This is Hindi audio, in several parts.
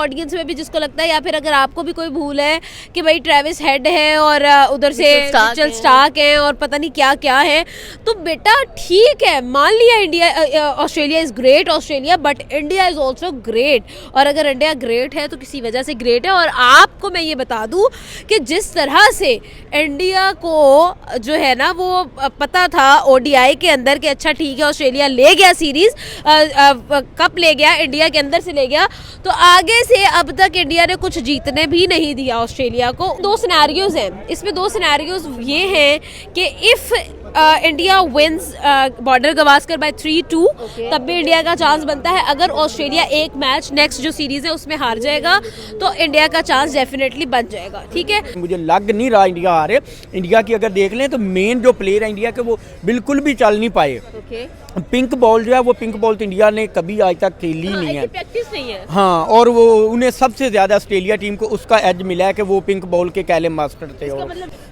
ऑडियंस में भी जिसको लगता है, या फिर अगर आपको भी कोई भूल है कि भाई ट्रेविस हेड है और उधर से मिचेल स्टार्क है और पता नहीं क्या क्या है, तो बेटा ठीक है, मान लिया India Australia is great Australia, but India is also great. और अगर इंडिया ग्रेट है तो किसी वजह से ग्रेट है। और आपको मैं ये बता दूं कि जिस तरह से इंडिया को जो है ना वो पता था ओडीआई के अंदर कि अच्छा ठीक है ऑस्ट्रेलिया ले गया सीरीज, कप ले गया, इंडिया के अंदर से ले गया, तो आगे से अब तक इंडिया ने कुछ जीतने भी नहीं दिया ऑस्ट्रेलिया को। दो सिनेरियोज हैं इसमें, दो सिनेरियोज ये हैं कि if India wins Border Gavaskar by 3-2 तब भी इंडिया का चांस बनता है। अगर ऑस्ट्रेलिया एक मैच नेक्स्ट जो सीरीज है उसमें हार जाएगा तो इंडिया का चांस डेफिनेटली बन जाएगा। ठीक है, मुझे लग नहीं रहा इंडिया हारे। इंडिया की अगर देख लें तो मेन जो प्लेयर है इंडिया के वो बिल्कुल भी चल नहीं पाए। पिंक बॉल जो है वो पिंक बॉल तो इंडिया ने कभी आज तक खेली नहीं है, प्रैक्टिस नहीं है। हाँ, और वो उन्हें सबसे ज्यादा ऑस्ट्रेलिया टीम को उसका एज मिला है कि वो पिंक बॉल के कैले मास्टर थे।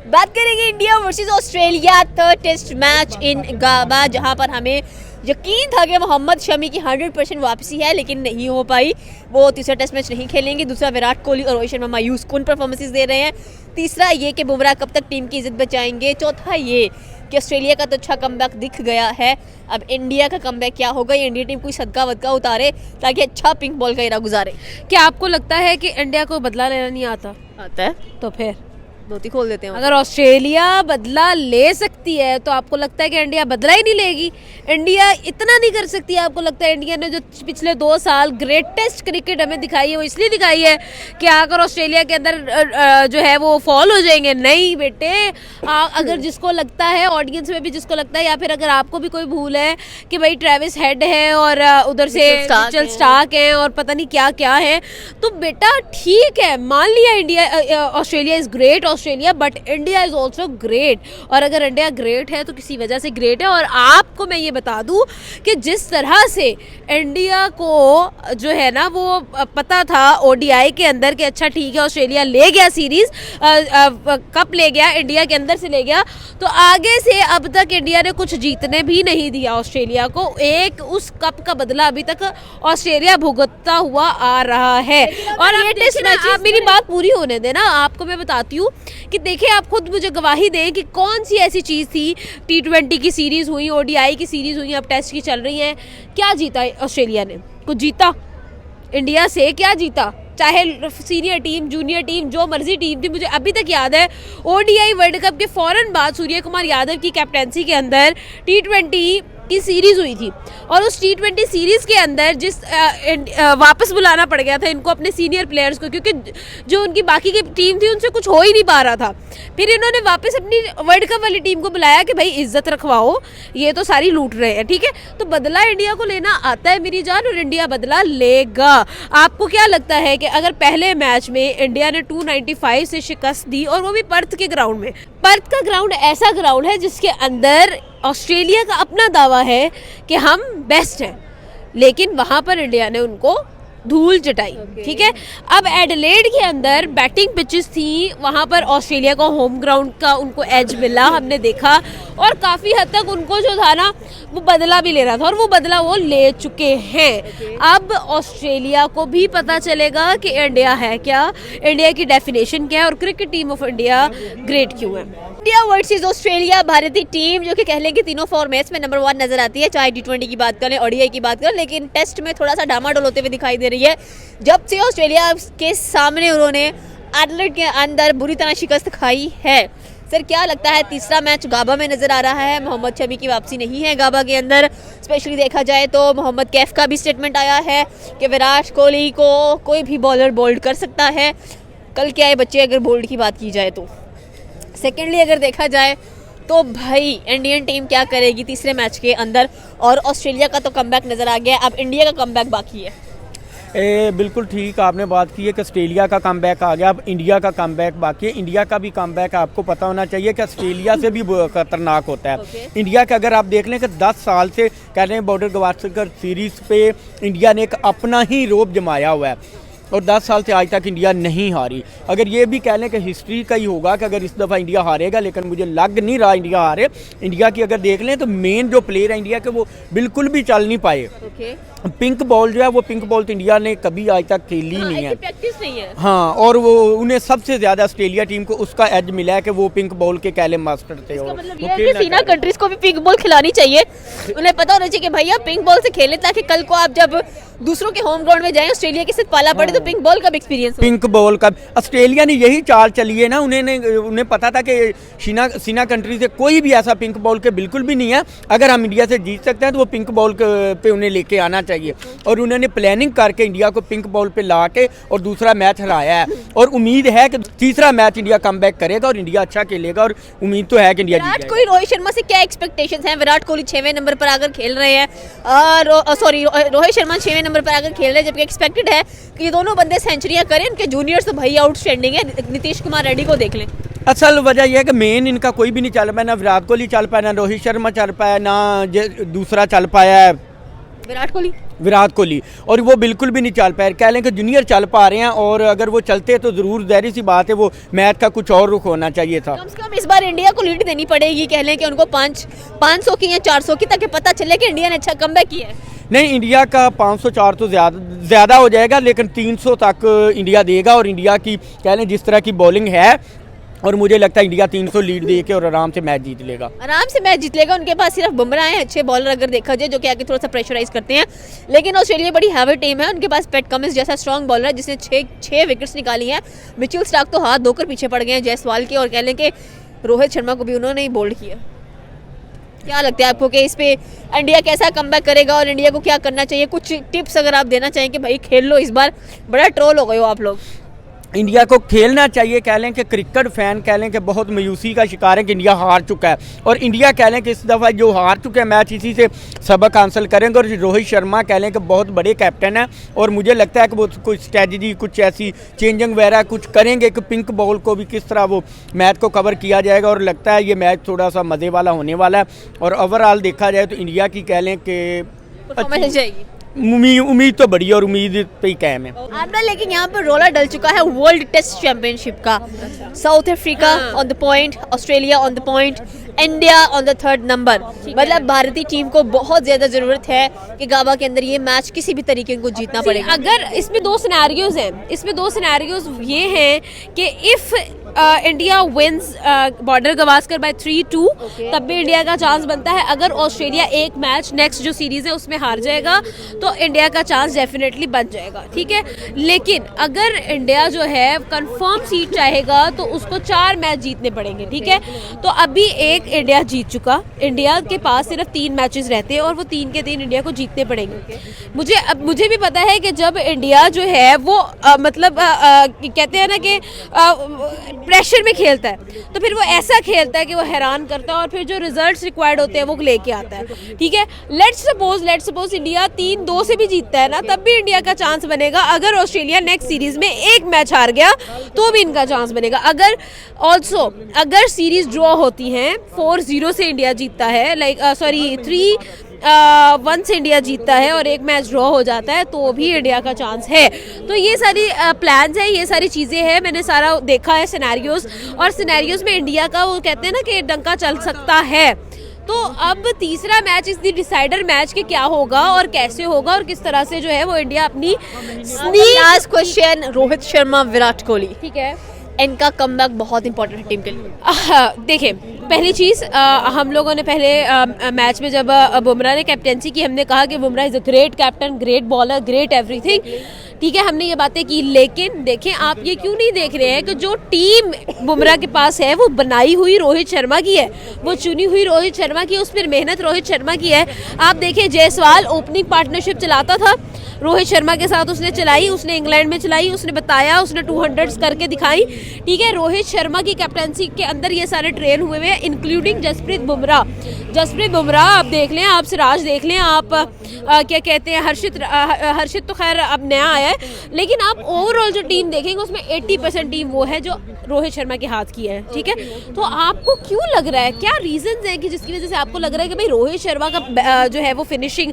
बात करेंगे India versus Australia third test match in Gabba, जहां पर हमें यकीन था कि मोहम्मद शमी की 100% वापसी है, लेकिन नहीं हो पाई। वो तीसरा टेस्ट मैच नहीं खेलेंगे। दूसरा, विराट कोहली और रोहित शर्मा मायूस कौन परफॉर्मेंसेस दे रहे हैं। तीसरा ये कि बुमराह कब तक टीम की इज्जत बचाएंगे। चौथा ये कि ऑस्ट्रेलिया का तो अच्छा कमबैक दिख गया है, अब इंडिया का कमबैक क्या होगा। ये इंडिया टीम कोई सदका वदका उतारे ताकि अच्छा पिंक बॉल का इरा गुजारे। क्या आपको लगता है कि इंडिया को बदला लेना नहीं आता है तो फिर धोती खोल देते हैं। अगर ऑस्ट्रेलिया बदला ले सकती है तो आपको लगता है कि इंडिया बदला ही नहीं लेगी? इंडिया इतना नहीं कर सकती? आपको लगता है इंडिया ने जो पिछले 2 साल ग्रेटेस्ट क्रिकेट हमें दिखाई है वो इसलिए दिखाई है कि आकर ऑस्ट्रेलिया के अंदर जो है वो फॉल हो जाएंगे? नहीं बेटे, अगर जिसको लगता है ऑडियंस में भी जिसको लगता है, या फिर अगर आपको भी कोई भूल है कि भाई ट्रेविस हेड है और उधर से मिचेल स्टार्क है और पता नहीं क्या क्या है, तो बेटा ठीक है, मान लिया India Australia is great Australia, but India is also great. और अगर इंडिया ग्रेट है तो किसी वजह से ग्रेट है। और आपको मैं ये बता दूं कि जिस तरह से इंडिया को जो है ना वो पता था ओडीआई के अंदर कि अच्छा ठीक है ऑस्ट्रेलिया ले गया सीरीज, कप ले गया, इंडिया के अंदर से ले गया, तो आगे से अब तक इंडिया ने कुछ जीतने भी नहीं दिया ऑस्ट्रेलिया को। एक उस कप का बदला अभी तक ऑस्ट्रेलिया भुगतता हुआ आ रहा है। और ये टेस्ट मैच, आप मेरी बात पूरी होने देना, आपको मैं बताती हूँ कि देखिए आप खुद मुझे गवाही दें कि कौन सी ऐसी चीज़ थी। T20 की सीरीज़ हुई, ओडीआई की सीरीज़ हुई, अब टेस्ट की चल रही है, क्या जीता ऑस्ट्रेलिया ने? कुछ जीता? इंडिया से क्या जीता? चाहे सीनियर टीम, जूनियर टीम, जो मर्जी टीम थी। मुझे अभी तक याद है ओडीआई वर्ल्ड कप के फौरन बाद सूर्य कुमार यादव की कैप्टेंसी के अंदर T20 की सीरीज हुई थी, और उस T20 सीरीज के अंदर जिस वापस बुलाना पड़ गया था इनको अपने सीनियर प्लेयर्स को, क्योंकि जो उनकी बाकी की टीम थी उनसे कुछ हो ही नहीं पा रहा था। फिर इन्होंने वापस अपनी वर्ल्ड कप वाली टीम को बुलाया कि भाई इज्जत रखवाओ, ये तो सारी लूट रहे हैं। ठीक है, तो बदला इंडिया को लेना आता है मेरी जान, और इंडिया बदला लेगा। आपको क्या लगता है कि अगर पहले मैच में इंडिया ने 295 से शिकस्त दी, और वो भी पर्थ के ग्राउंड में? पर्थ का ग्राउंड ऐसा ग्राउंड है जिसके अंदर ऑस्ट्रेलिया का अपना दावा है कि हम बेस्ट हैं, लेकिन वहाँ पर इंडिया ने उनको धूल चटाई। ठीक है, अब एडिलेड के अंदर बैटिंग पिचेस थी, वहाँ पर ऑस्ट्रेलिया को होम ग्राउंड का उनको एज मिला, हमने देखा, और काफ़ी हद तक उनको जो था ना वो बदला भी ले रहा था, और वो बदला वो ले चुके हैं। अब ऑस्ट्रेलिया को भी पता चलेगा कि इंडिया है क्या, इंडिया की डेफिनेशन क्या है, और cricket team of India great क्यों है। इंडिया वर्सेस ऑस्ट्रेलिया भारतीय टीम जो कि कह लें कि तीनों फॉर्मेट्स में नंबर 1 नजर आती है, चाहे T20 की बात करें, ओडीआई की बात करें, लेकिन टेस्ट में थोड़ा सा डामाडोल होते हुए दिखाई दे रही है। जब से ऑस्ट्रेलिया के सामने उन्होंने एडिलेड के अंदर बुरी तरह शिकस्त खाई है। सर क्या लगता है, तीसरा मैच गाबा में नजर आ रहा है, मोहम्मद शमी की वापसी नहीं है गाबा के अंदर। स्पेशली देखा जाए तो मोहम्मद कैफ का भी स्टेटमेंट आया है कि विराट कोहली को कोई भी बॉलर बोल्ड कर सकता है। कल क्या है बच्चे, अगर बोल्ड की बात की जाए तो। सेकेंडली अगर देखा जाए तो भाई इंडियन टीम क्या करेगी तीसरे मैच के अंदर, और ऑस्ट्रेलिया का तो कमबैक नज़र आ गया, अब इंडिया का कमबैक बाकी है। बिल्कुल ठीक आपने बात की है कि ऑस्ट्रेलिया का कमबैक आ गया, अब इंडिया का कमबैक बाकी है। इंडिया का भी कमबैक आपको पता होना चाहिए कि ऑस्ट्रेलिया से भी खतरनाक होता है। इंडिया का अगर आप देख लें कि 10 साल से कह रहे हैं बॉर्डर गवास्कर सीरीज़ पे इंडिया ने एक अपना ही रोब जमाया हुआ है, और 10 साल से आज तक इंडिया नहीं हारी। अगर ये भी कह लें कि हिस्ट्री का ही होगा कि अगर इस दफ़ा इंडिया हारेगा, लेकिन मुझे लग नहीं रहा इंडिया हारे। इंडिया की अगर देख लें तो मेन जो प्लेयर है इंडिया के वो बिल्कुल भी चल नहीं पाए। पिंक बॉल जो है वो पिंक बॉल तो इंडिया ने कभी आज तक खेली नहीं है। प्रैक्टिस नहीं है। हाँ, और वो उन्हें सबसे ज्यादा ऑस्ट्रेलिया टीम को उसका एज मिला है कि वो पिंक बॉल के कैले मास्टर थे। इसका और मतलब वो ये है कि खेलना सीना चाह रहे कंट्रीज को भी पिंक बॉल खिलानी चाहिए। उन्हें पता होना चाहिए कि भैया पिंक बॉल से खेले, ताकि कल को आप जब दूसरों के होम ग्राउंड में जाएं, ऑस्ट्रेलिया के साथ पाला पड़े तो पिंक बॉल का एक्सपीरियंस हो। पिंक बॉल का ऑस्ट्रेलिया ने यही चाल चली है ना, उन्हें पता था कि सीना कंट्री से कोई भी ऐसा पिंक बॉल के बिल्कुल भी नहीं है। अगर हम इंडिया से जीत सकते हैं तो वो पिंक बॉल पे उन्हें लेके आना चाहिए, और उन्होंने प्लानिंग करके इंडिया को पिंक बॉल पे ला के और दूसरा मैच हराया है। और उम्मीद है कि तीसरा मैच इंडिया कमबैक करेगा और इंडिया अच्छा खेलेगा, और उम्मीद तो है कि इंडिया विराट जीत कोहली, रोहित शर्मा से क्या एक्सपेक्टेशंस हैं? विराट कोहली 6वें नंबर पर आकर खेल रहे हैं, रोहित शर्मा 6वें नंबर पर आकर खेल रहे हैं, जबकि एक्सपेक्टेड है कि ये दोनों बंदे सेंचुरियां करें। उनके जूनियर्स तो भाई आउटस्टैंडिंग है, नीतीश कुमार रेड्डी को देख लें। असल वजह यह है कि मेन इनका कोई भी नहीं चल पाया, ना विराट कोहली चल पाया, ना रोहित शर्मा चल पाया, ना दूसरा चल पाया है विराट कोहली, और वो बिल्कुल भी नहीं चल पाए। कह लें कि जूनियर चल पा रहे हैं, और अगर वो चलते तो ज़रूर ज़ाहिर सी बात है वो मैच का कुछ और रुख होना चाहिए था। कम से कम इस बार इंडिया को लीड देनी पड़ेगी, कह लें कि उनको 500 की या 400 की, ताकि पता चले कि इंडिया ने अच्छा कमबैक किया है। नहीं, इंडिया का 504 तो ज़्यादा हो जाएगा, लेकिन 300 तक इंडिया देगा। और इंडिया की कह लें जिस तरह की बॉलिंग है, और मुझे लगता है इंडिया 300 लीड दे के और आराम से मैच जीत लेगा। आराम से मैच जीत लेगा। उनके पास सिर्फ बुमराह हैं, अच्छे बॉलर अगर देखा जाए, जो कि आगे थोड़ा सा प्रेशराइज करते हैं। लेकिन ऑस्ट्रेलिया बड़ी हैवी टीम है, उनके पास पैट कमिंस जैसा स्ट्रॉन्ग बॉलर है, जिसने 6 विकेट्स निकाली हैं। मिचेल स्टार्क तो हाथ धोकर पीछे पड़ गए हैं जायसवाल के, और कह लें कि रोहित शर्मा को भी उन्होंने ही बोल्ड किया। क्या लगता है आपको कि इस पे इंडिया कैसा कमबैक करेगा, और इंडिया को क्या करना चाहिए? कुछ टिप्स अगर आप देना चाहें कि भाई खेल लो, इस बार बड़ा ट्रोल हो गए हो आप लोग। इंडिया को खेलना चाहिए। कह लें कि क्रिकेट फैन कह लें कि बहुत मायूसी का शिकार है कि इंडिया हार चुका है, और इंडिया कह लें कि इस दफ़ा जो हार चुके हैं मैच, इसी से सबक हासिल करेंगे। और रोहित शर्मा कह लें कि बहुत बड़े कैप्टन है, और मुझे लगता है कि वो कुछ स्ट्रेटजी, कुछ ऐसी चेंजिंग वगैरह कुछ करेंगे कि पिंक बॉल को भी किस तरह वो मैच को कवर किया जाएगा। और लगता है ये मैच थोड़ा सा मज़े वाला होने वाला है, और ओवरऑल देखा जाए तो इंडिया की कह लें कि परफॉर्मेंस जाएगी। उम्मीद तो बड़ी, और उम्मीद पे ही कायम है। आपने लेकिन यहाँ पर रोला डल चुका है वर्ल्ड टेस्ट चैंपियनशिप का। South Africa on the point, Australia on the point, India on the 3rd number. मतलब भारतीय टीम को बहुत ज्यादा जरूरत है कि गाबा के अंदर ये मैच किसी भी तरीके को जीतना पड़ेगा। अगर इसमें 2 सिनेरियोज हैं, इसमें 2 सिनेरियोज ये हैं कि if India wins Border Gavaskar by 3-2, तब भी इंडिया का चांस बनता है। अगर ऑस्ट्रेलिया एक मैच नेक्स्ट जो सीरीज़ है उसमें हार जाएगा तो इंडिया का चांस डेफिनेटली बन जाएगा, ठीक है। लेकिन अगर इंडिया जो है कंफर्म सीट चाहेगा तो उसको 4 मैच जीतने पड़ेंगे, ठीक है। तो अभी एक इंडिया जीत चुका, इंडिया के पास सिर्फ 3 मैचेस रहते हैं, और वो 3 के 3 इंडिया को जीतने पड़ेंगे। मुझे भी पता है कि जब इंडिया जो है वो कहते हैं ना कि प्रेशर में खेलता है, तो फिर वो ऐसा खेलता है कि वो हैरान करता है, और फिर जो रिजल्ट्स रिक्वायर्ड होते हैं वो लेके आता है, ठीक है। लेट्स सपोज इंडिया 3-2 से भी जीतता है ना, तब भी इंडिया का चांस बनेगा। अगर ऑस्ट्रेलिया नेक्स्ट सीरीज में एक मैच हार गया तो भी इनका चांस बनेगा। अगर सीरीज ड्रॉ होती हैं, 4-0 से इंडिया जीतता है, 3-1 से इंडिया जीतता है, और एक मैच ड्रॉ हो जाता है, तो भी इंडिया का चांस है। तो ये सारी प्लान्स हैं, ये सारी चीज़ें हैं, मैंने सारा देखा है सिनेरियोज, और सिनेरियोज में इंडिया का वो कहते हैं ना कि डंका चल सकता है। तो अब तीसरा मैच, इस डिसाइडर मैच के क्या होगा और कैसे होगा, और किस तरह से जो है वो इंडिया अपनी लास्ट क्वेश्चन, रोहित शर्मा, विराट कोहली, ठीक है, इनका कमबैक बहुत इंपॉर्टेंट है टीम के लिए। देखिए, पहली चीज़, हम लोगों ने पहले मैच में जब बुमराह ने कैप्टेंसी की, हमने कहा कि Bumrah is a great captain, great bowler, great everything, ठीक है, हमने ये बातें की। लेकिन देखें, आप ये क्यों नहीं देख रहे हैं कि जो टीम बुमराह के पास है वो बनाई हुई रोहित शर्मा की है, वो चुनी हुई रोहित शर्मा की है, उस पर मेहनत रोहित शर्मा की है। आप देखें, जायसवाल ओपनिंग पार्टनरशिप चलाता था रोहित शर्मा के साथ, उसने चलाई, उसने इंग्लैंड में चलाई, उसने बताया, उसने 200 करके दिखाई, ठीक है। रोहित शर्मा की कैप्टनसी के अंदर ये सारे ट्रेन हुए हुए हैं, इंक्लूडिंग जसप्रीत बुमराह आप देख लें, आप सिराज देख लें, आप क्या कहते हैं, हर्षित तो खैर अब नया आया है, लेकिन आप ओवरऑल जो टीम देखेंगे उसमें 80% टीम वो है जो रोहित शर्मा के हाथ की है, ठीक है। तो आपको क्यों लग रहा है, क्या रीजंस हैं कि जिसकी वजह से आपको लग रहा है कि भाई रोहित शर्मा का जो है वो फिनिशिंग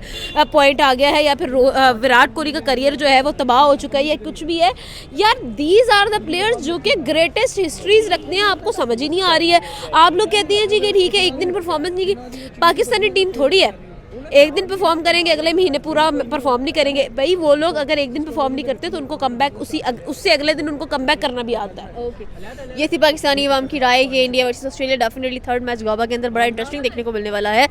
पॉइंट आ गया है, या फिर विराट कोहली का करियर जो है वो तबाह हो चुका है, या कुछ भी है? यार, दीज आर द प्लेयर्स जो कि ग्रेटेस्ट हिस्ट्रीज रखते हैं, आपको समझ ही नहीं आ रही है। आप लोग कहते हैं जी कि ठीक है, एक दिन परफॉर्मेंस नहीं की, पाकिस्तानी टीम थोड़ी है, एक दिन परफॉर्म करेंगे, अगले महीने पूरा परफॉर्म नहीं करेंगे। भाई वो लोग अगर एक दिन परफॉर्म नहीं करते तो उनको कमबैक उससे अगले दिन उनको कमबैक करना भी आता है। ये थी पाकिस्तानी अवाम की राय कि India versus Australia definitely third match Goa के अंदर बड़ा इंटरेस्टिंग देखने को मिलने वाला है।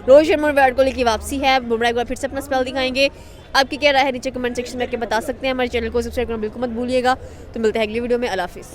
रोहित शर्मा और विराट कोहली की वापसी है, बुमराह एक बार फिर से अपना स्पेल दिखाएंगे। आपकी क्या राय है नीचे कमेंट सेक्शन में आके बता सकते हैं। हमारे चैनल को सब्सक्राइब करना बिल्कुल मत भूलिएगा। तो मिलते हैं अगली वीडियो में। अल्लाह हाफिज़।